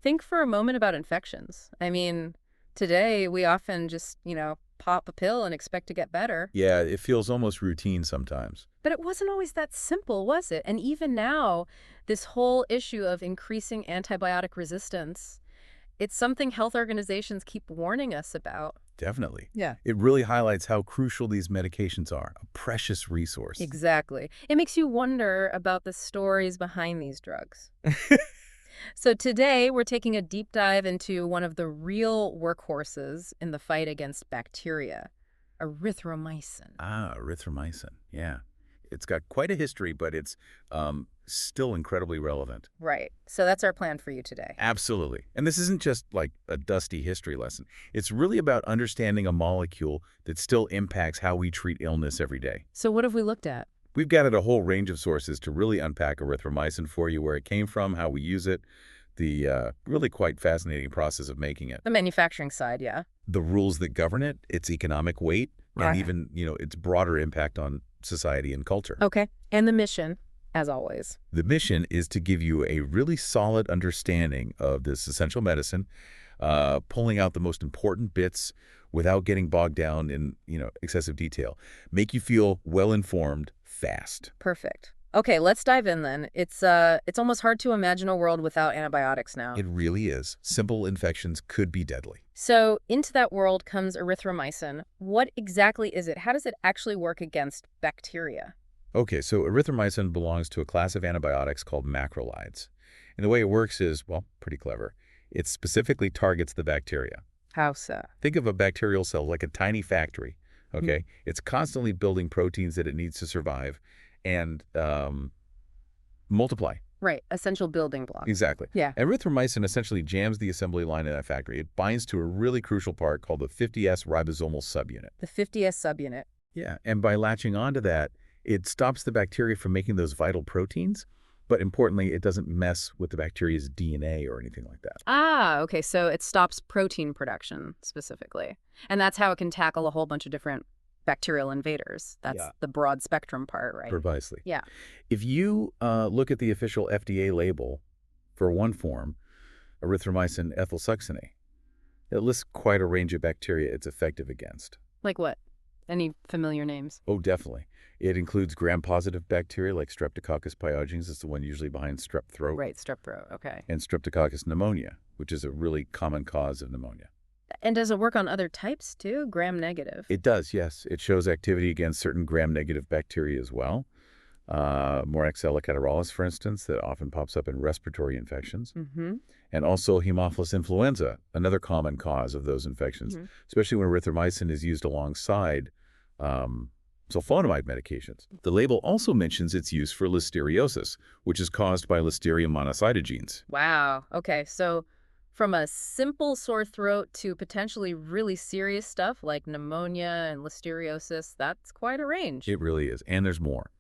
Think for a moment about infections. I mean, today we often just, pop a pill and expect to get better. Yeah, it feels almost routine sometimes. But it wasn't always that simple, was it? And even now, this whole issue of increasing antibiotic resistance, it's something health organizations keep warning us about. Definitely. Yeah. It really highlights how crucial these medications are, a precious resource. Exactly. It makes you wonder about the stories behind these drugs. So today, we're taking a deep dive into one of the real workhorses in the fight against bacteria, erythromycin. Ah, erythromycin. Yeah. It's got quite a history, but it's still incredibly relevant. Right. So that's our plan for you today. Absolutely. And this isn't just like a dusty history lesson. It's really about understanding a molecule that still impacts how we treat illness every day. So what have we looked at? We've gathered a whole range of sources to really unpack erythromycin for you, where it came from, how we use it, the really quite fascinating process of making it, The manufacturing side, yeah. the rules that govern it, its economic weight, and Right. even, its broader impact on society and culture. Okay. And the mission, as always. The mission is to give you a really solid understanding of this essential medicine, pulling out the most important bits without getting bogged down in, excessive detail. Make you feel well-informed fast. Perfect. Okay, let's dive in then. It's almost hard to imagine a world without antibiotics now. It really is. Simple infections could be deadly. So into that world comes erythromycin. What exactly is it? How does it actually work against bacteria? Okay, so erythromycin belongs to a class of antibiotics called macrolides. And the way it works is, well, pretty clever. It specifically targets the bacteria. How so? Think of a bacterial cell like a tiny factory, okay? It's constantly building proteins that it needs to survive and multiply. Right, essential building blocks. Exactly. Yeah. Erythromycin essentially jams the assembly line in that factory. It binds to a really crucial part called the 50S ribosomal subunit. The 50S subunit. Yeah, and by latching onto that, it stops the bacteria from making those vital proteins, but importantly, it doesn't mess with the bacteria's DNA or anything like that. Ah, okay, so it stops protein production specifically. And that's how it can tackle a whole bunch of different bacterial invaders. That's Yeah. the broad spectrum part, right? Precisely. Yeah. If you look at the official FDA label for one form, erythromycin ethylsuccinate, it lists quite a range of bacteria it's effective against. Like what? Any familiar names? Oh, definitely. It includes gram-positive bacteria like Streptococcus pyogenes, is the one usually behind strep throat, Right, strep throat, okay. and Streptococcus pneumonia, which is a really common cause of pneumonia. And does it work on other types too? Gram-negative? It does, yes. It shows activity against certain gram-negative bacteria as well. Moraxella catarrhalis, for instance, that often pops up in respiratory infections. Mm-hmm. And also Haemophilus influenza, another common cause of those infections, especially when erythromycin is used alongside sulfonamide medications. The label also mentions its use for listeriosis, which is caused by Listeria monocytogenes. Wow. Okay, so from a simple sore throat to potentially really serious stuff like pneumonia and listeriosis, that's quite a range. It really is, and there's more.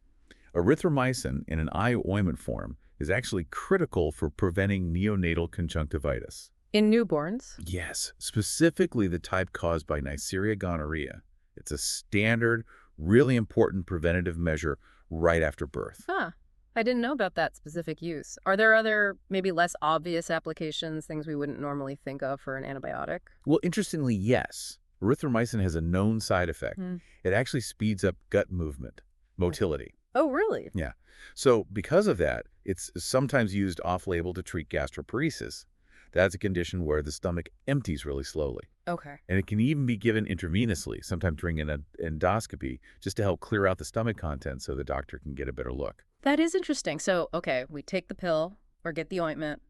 Erythromycin in an eye ointment form is actually critical for preventing neonatal conjunctivitis. In newborns? Yes, specifically the type caused by Neisseria gonorrhea. It's a standard, really important preventative measure right after birth. Huh. I didn't know about that specific use. Are there other, maybe less obvious applications, things we wouldn't normally think of for an antibiotic? Well, interestingly, yes. Erythromycin has a known side effect. It actually speeds up gut movement, motility. Oh, really? Yeah. So because of that, it's sometimes used off-label to treat gastroparesis. That's a condition where the stomach empties really slowly. Okay. And it can even be given intravenously, sometimes during an endoscopy, just to help clear out the stomach contents so the doctor can get a better look. That is interesting. So, okay, we take the pill or get the ointment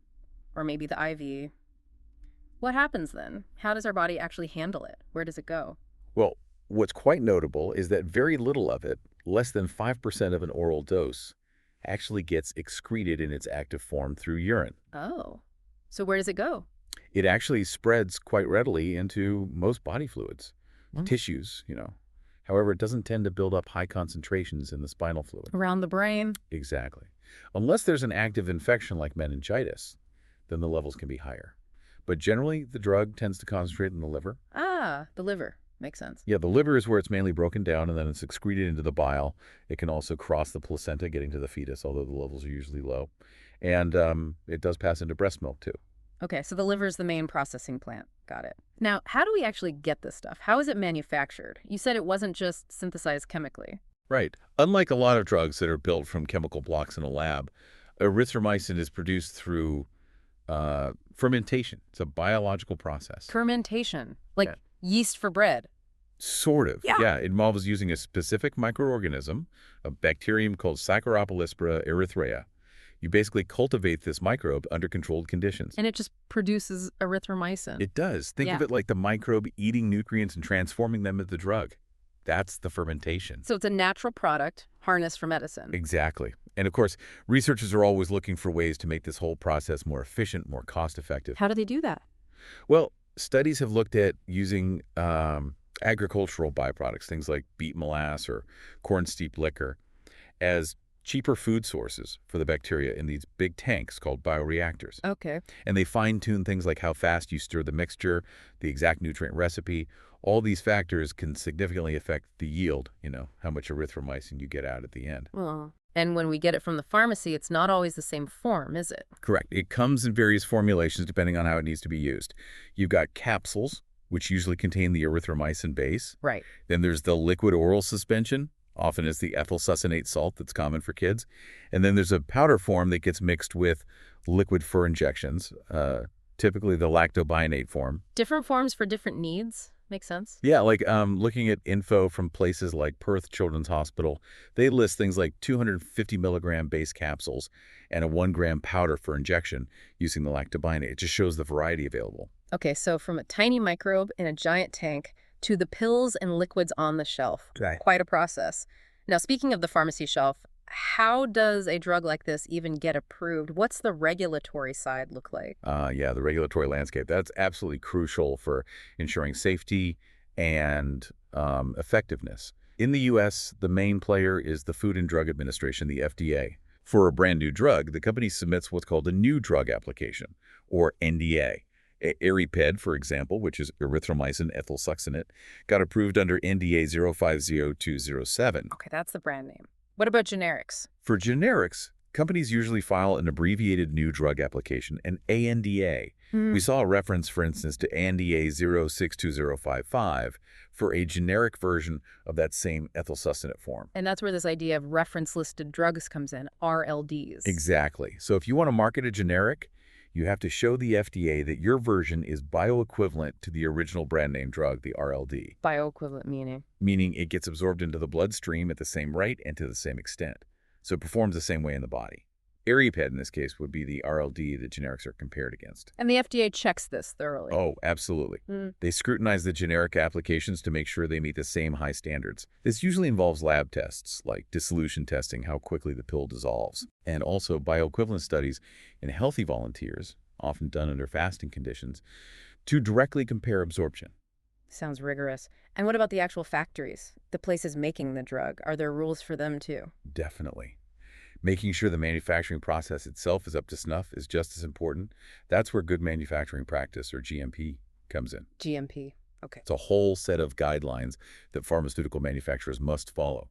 or maybe the IV. What happens then? How does our body actually handle it? Where does it go? Well, what's quite notable is that very little of it, less than 5% of an oral dose, actually gets excreted in its active form through urine. Oh. So where does it go? It actually spreads quite readily into most body fluids, tissues. However, it doesn't tend to build up high concentrations in the spinal fluid. Around the brain? Exactly. Unless there's an active infection like meningitis, then the levels can be higher. But generally, the drug tends to concentrate in the liver. Ah, the liver. Makes sense. Yeah, the liver is where it's mainly broken down, and then it's excreted into the bile. It can also cross the placenta, getting to the fetus, although the levels are usually low. And it does pass into breast milk, too. Okay, so the liver is the main processing plant. Got it. Now, how do we actually get this stuff? How is it manufactured? You said it wasn't just synthesized chemically. Right. Unlike a lot of drugs that are built from chemical blocks in a lab, erythromycin is produced through fermentation. It's a biological process. Fermentation, like Yeah. yeast for bread. Sort of. Yeah. Yeah, it involves using a specific microorganism, a bacterium called Saccharopolyspora erythraea. You basically cultivate this microbe under controlled conditions. And it just produces erythromycin. It does. Think of Yeah. it like the microbe eating nutrients and transforming them into the drug. That's the fermentation. So it's a natural product harnessed for medicine. Exactly. And of course, researchers are always looking for ways to make this whole process more efficient, more cost-effective. How do they do that? Well, studies have looked at using agricultural byproducts, things like beet molasses or corn steep liquor, as cheaper food sources for the bacteria in these big tanks called bioreactors. Okay. And they fine-tune things like how fast you stir the mixture, the exact nutrient recipe. All these factors can significantly affect the yield, how much erythromycin you get out at the end. Well, and when we get it from the pharmacy, it's not always the same form, is it? Correct. It comes in various formulations depending on how it needs to be used. You've got capsules, which usually contain the erythromycin base. Right. Then there's the liquid oral suspension, often it's the ethyl succinate salt that's common for kids. And then there's a powder form that gets mixed with liquid for injections, typically the lactobionate form. Different forms for different needs. Makes sense. Yeah, like looking at info from places like Perth Children's Hospital, they list things like 250 milligram base capsules and a 1 gram powder for injection using the lactobionate. It just shows the variety available. Okay, so from a tiny microbe in a giant tank to the pills and liquids on the shelf. Right. Quite a process. Now, speaking of the pharmacy shelf, how does a drug like this even get approved? What's the regulatory side look like? Yeah, the regulatory landscape. That's absolutely crucial for ensuring safety and effectiveness. In the U.S., the main player is the Food and Drug Administration, the FDA. For a brand new drug, the company submits what's called a new drug application, or NDA. Eryped, for example, which is erythromycin ethyl succinate, got approved under NDA 050207. Okay, that's the brand name. What about generics? For generics, companies usually file an abbreviated new drug application, an ANDA. We saw a reference, for instance, to ANDA 062055 for a generic version of that same ethyl succinate form. And that's where this idea of reference-listed drugs comes in, RLDs. Exactly. So if you want to market a generic, you have to show the FDA that your version is bioequivalent to the original brand name drug, the RLD. Bioequivalent meaning? Meaning it gets absorbed into the bloodstream at the same rate and to the same extent. So it performs the same way in the body. Eryped, in this case, would be the RLD that generics are compared against. And the FDA checks this thoroughly. Oh, absolutely. They scrutinize the generic applications to make sure they meet the same high standards. This usually involves lab tests, like dissolution testing, how quickly the pill dissolves, and also bioequivalence studies in healthy volunteers, often done under fasting conditions, to directly compare absorption. Sounds rigorous. And what about the actual factories, the places making the drug? Are there rules for them too? Definitely. Making sure the manufacturing process itself is up to snuff is just as important. That's where good manufacturing practice, or GMP, comes in. GMP. Okay. It's a whole set of guidelines that pharmaceutical manufacturers must follow.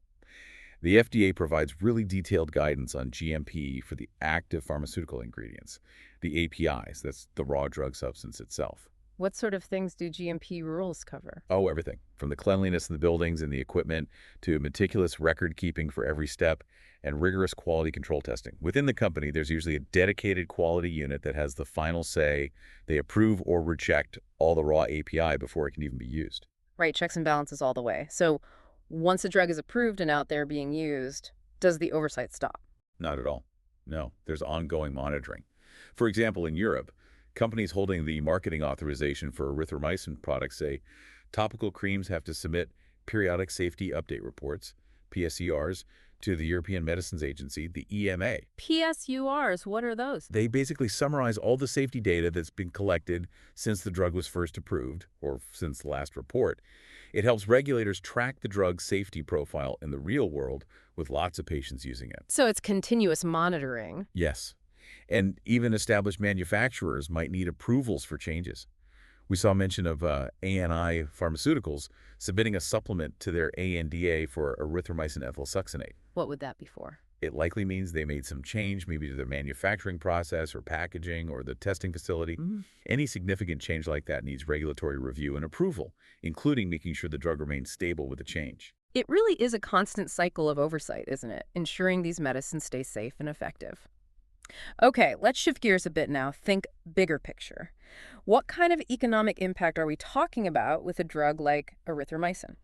The FDA provides really detailed guidance on GMP for the active pharmaceutical ingredients, the APIs, that's the raw drug substance itself. What sort of things do GMP rules cover? Oh, everything. From the cleanliness of the buildings and the equipment to meticulous record keeping for every step and rigorous quality control testing. Within the company, there's usually a dedicated quality unit that has the final say. They approve or reject all the raw API before it can even be used. Right, checks and balances all the way. So once a drug is approved and out there being used, does the oversight stop? Not at all. No, there's ongoing monitoring. For example, in Europe, companies holding the marketing authorization for erythromycin products say topical creams have to submit periodic safety update reports, PSERs, to the European Medicines Agency, the EMA. PSURs, what are those? They basically summarize all the safety data that's been collected since the drug was first approved, or since the last report. It helps regulators track the drug's safety profile in the real world with lots of patients using it. So it's continuous monitoring. Yes. And even established manufacturers might need approvals for changes. We saw mention of ANI Pharmaceuticals submitting a supplement to their ANDA for erythromycin ethyl succinate. What would that be for? It likely means they made some change, maybe to the manufacturing process or packaging or the testing facility. Mm. Any significant change like that needs regulatory review and approval, including making sure the drug remains stable with the change. It really is a constant cycle of oversight, isn't it? Ensuring these medicines stay safe and effective. Okay, let's shift gears a bit now. Think bigger picture. What kind of economic impact are we talking about with a drug like erythromycin?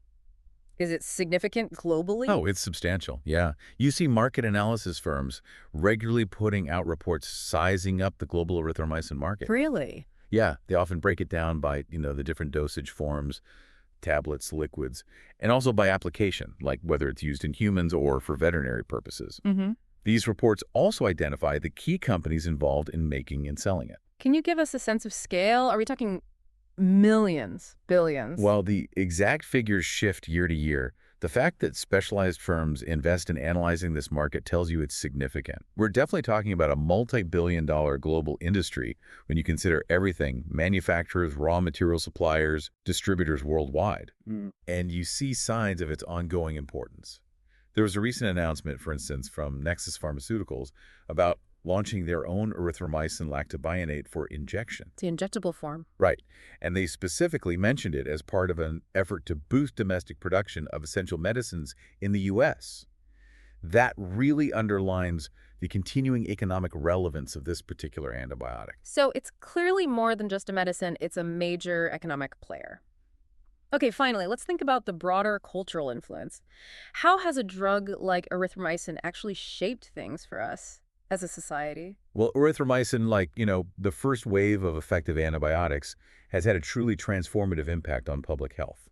Is it significant globally? Oh, it's substantial. Yeah. You see market analysis firms regularly putting out reports sizing up the global erythromycin market. Really? Yeah, they often break it down by, the different dosage forms, tablets, liquids, and also by application, like whether it's used in humans or for veterinary purposes. Mm-hmm. These reports also identify the key companies involved in making and selling it. Can you give us a sense of scale? Are we talking millions, billions? While the exact figures shift year to year, the fact that specialized firms invest in analyzing this market tells you it's significant. We're definitely talking about a multi-billion-dollar global industry when you consider everything: manufacturers, raw material suppliers, distributors worldwide. And you see signs of its ongoing importance. There was a recent announcement, for instance, from Nexus Pharmaceuticals about launching their own erythromycin lactabionate for injection. It's the injectable form. Right. And they specifically mentioned it as part of an effort to boost domestic production of essential medicines in the U.S. That really underlines the continuing economic relevance of this particular antibiotic. So it's clearly more than just a medicine. It's a major economic player. Okay, finally, let's think about the broader cultural influence. How has a drug like erythromycin actually shaped things for us as a society? Well, erythromycin, like, the first wave of effective antibiotics, has had a truly transformative impact on public health.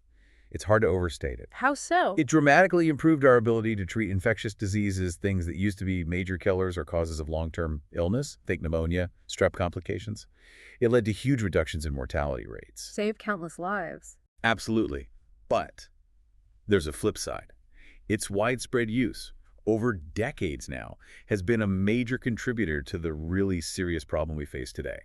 It's hard to overstate it. How so? It dramatically improved our ability to treat infectious diseases, things that used to be major killers or causes of long-term illness, think pneumonia, strep complications. It led to huge reductions in mortality rates. Saved countless lives. Absolutely. But there's a flip side. Its widespread use, over decades now, has been a major contributor to the really serious problem we face today: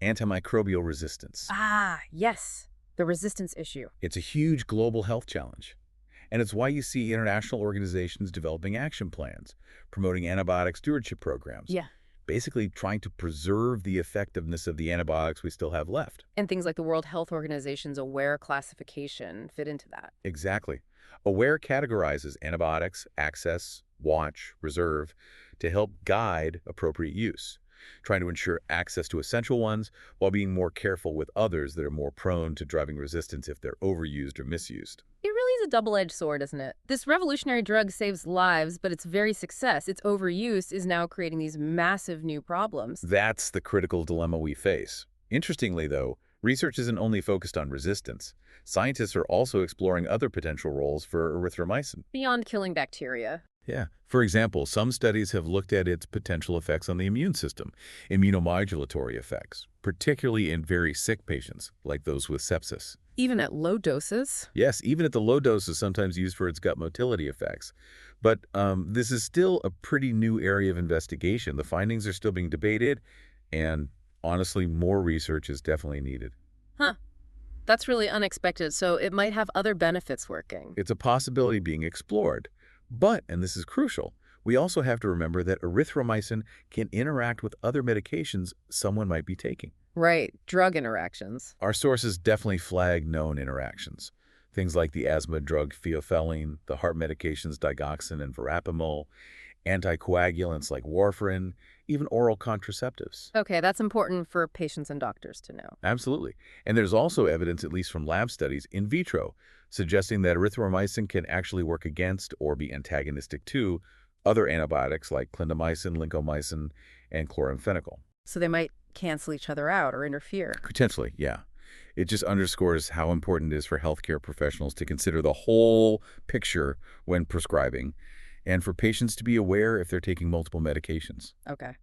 antimicrobial resistance. Ah, yes. The resistance issue. It's a huge global health challenge. And it's why you see international organizations developing action plans, promoting antibiotic stewardship programs. Yeah. Basically trying to preserve the effectiveness of the antibiotics we still have left. And things like the World Health Organization's AWARE classification fit into that. Exactly. AWARE categorizes antibiotics, access, watch, reserve, to help guide appropriate use, trying to ensure access to essential ones while being more careful with others that are more prone to driving resistance if they're overused or misused. It really is a double-edged sword, isn't it? This revolutionary drug saves lives, but its very success, its overuse, is now creating these massive new problems. That's the critical dilemma we face. Interestingly, though, research isn't only focused on resistance. Scientists are also exploring other potential roles for erythromycin. Beyond killing bacteria. Yeah. For example, some studies have looked at its potential effects on the immune system, immunomodulatory effects, particularly in very sick patients, like those with sepsis. Even at low doses? Yes, even at the low doses sometimes used for its gut motility effects. But this is still a pretty new area of investigation. The findings are still being debated, and honestly, more research is definitely needed. Huh. That's really unexpected, so it might have other benefits working. It's a possibility being explored. But, and this is crucial, we also have to remember that erythromycin can interact with other medications someone might be taking. Right, drug interactions. Our sources definitely flag known interactions. Things like the asthma drug theophylline, the heart medications digoxin and verapamil, anticoagulants like warfarin, even oral contraceptives. Okay, that's important for patients and doctors to know. Absolutely. And there's also evidence, at least from lab studies, in vitro, suggesting that erythromycin can actually work against or be antagonistic to other antibiotics like clindamycin, lincomycin, and chloramphenicol. So they might cancel each other out or interfere. Potentially, yeah. It just underscores how important it is for healthcare professionals to consider the whole picture when prescribing, and for patients to be aware if they're taking multiple medications. Okay.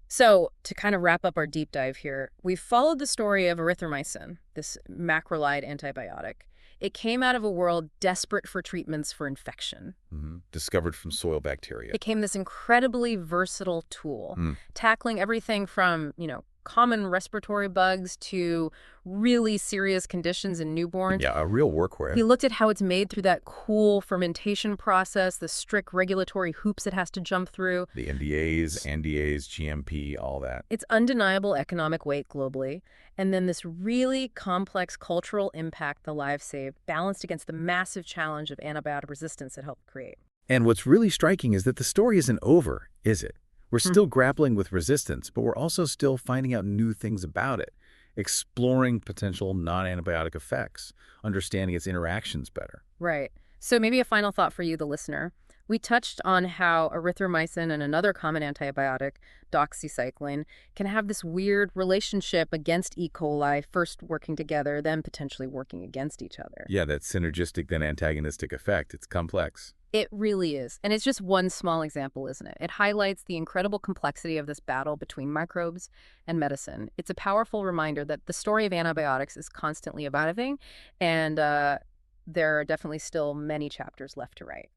So, to kind of wrap up our deep dive here, we've followed the story of erythromycin, this macrolide antibiotic. It came out of a world desperate for treatments for infection. Discovered from soil bacteria. It became this incredibly versatile tool, tackling everything from, common respiratory bugs to really serious conditions in newborns. Yeah, a real He workhorse. looked at how it's made through that cool fermentation process, the strict regulatory hoops it has to jump through. The NDAs, GMP, all that. Its undeniable economic weight globally, and then this really complex cultural impact the lives saved, balanced against the massive challenge of antibiotic resistance it helped create. And what's really striking is that the story isn't over, is it? We're still grappling with resistance, but we're also still finding out new things about it, exploring potential non-antibiotic effects, understanding its interactions better. Right. So maybe a final thought for you, the listener. We touched on how erythromycin and another common antibiotic, doxycycline, can have this weird relationship against E. coli, first working together, then potentially working against each other. Yeah, that synergistic then antagonistic effect. It's complex. It really is. And it's just one small example, isn't it? It highlights the incredible complexity of this battle between microbes and medicine. It's a powerful reminder that the story of antibiotics is constantly evolving, and there are definitely still many chapters left to write.